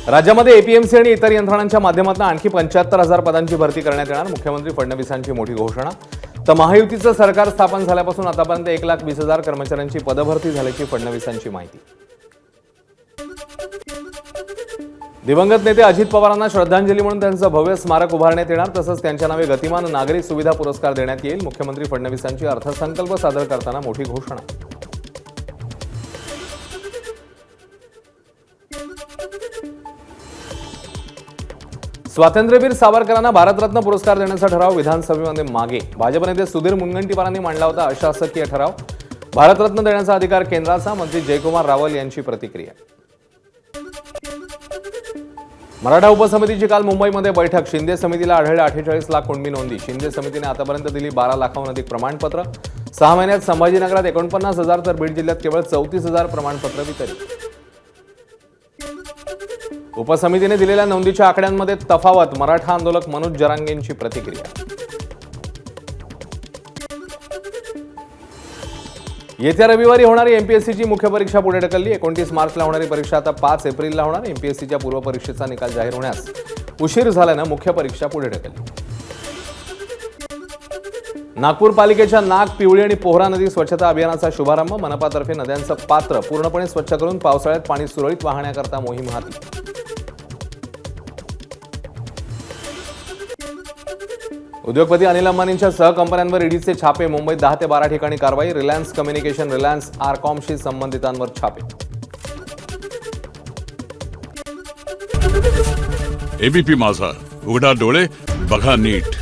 राज्यामध्ये एपीएमसी आणि इतर यंत्रणांच्या माध्यमातून आणखी 75,000 पदांची भरती करण्यात येणार. मुख्यमंत्री फडणवीसांची मोठी घोषणा. तर महायुतीचं सरकार स्थापन झाल्यापासून आतापर्यंत 1,20,000 कर्मचाऱ्यांची पदभरती झाल्याची फडणवीसांची माहिती. दिवंगत नेते अजित पवारांना श्रद्धांजली म्हणून त्यांचं भव्य स्मारक उभारण्यात येणार. तसंच त्यांच्या नावे गतिमान नागरी सुविधा पुरस्कार देण्यात येईल. मुख्यमंत्री फडणवीसांची अर्थसंकल्प सादर करताना मोठी घोषणा. स्वातंत्र्यवीर सावरकरांना भारतरत्न पुरस्कार देण्याचा ठराव विधानसभेमध्ये मागे. भाजप नेते सुधीर मुनगंटीवारांनी मांडला होता अशासकीय ठराव. भारतरत्न देण्याचा अधिकार केंद्राचा. मंत्री जयकुमार रावल यांची प्रतिक्रिया. मराठा उपसमितीची काल मुंबईमध्ये बैठक. शिंदे समितीला आढळले 48 लाख कुणबी नोंदी. शिंदे समितीने आतापर्यंत दिली 12 लाखाहून अधिक प्रमाणपत्र. 6 महिन्यात संभाजीनगरात 49,000 तर बीड जिल्ह्यात केवळ 34,000 प्रमाणपत्र वितरित. उपसमितीने दिलेल्या नोंदीच्या आकड्यांमध्ये तफावत. मराठा आंदोलक मनोज जरांगेंची प्रतिक्रिया. येत्या रविवारी होणारी एमपीएससीची मुख्य परीक्षा पुढे ढकलली. 29 मार्चला होणारी परीक्षा आता 5 एप्रिलला होणार. एमपीएससीच्या पूर्वपरीक्षेचा निकाल जाहीर होण्यास उशीर झाल्यानं मुख्य परीक्षा पुढे ढकलली. नागपूर पालिकेच्या नाग, पिवळी आणि पोहरा नदी स्वच्छता अभियानाचा शुभारंभ. मनपातर्फे नद्यांचं पात्र पूर्णपणे स्वच्छ करून पावसाळ्यात पाणी सुरळीत वाहण्याकरता मोहीम हाती. उद्योगपती अनिल अंबानींच्या सहकंपन्यांवर ईडीचे छापे. मुंबईत 10 ते 12 ठिकाणी कारवाई. रिलायन्स कम्युनिकेशन, रिलायन्स आरकॉमशी संबंधितांवर छापे. एबीपी माझा, उघडा डोळे बघा नीट.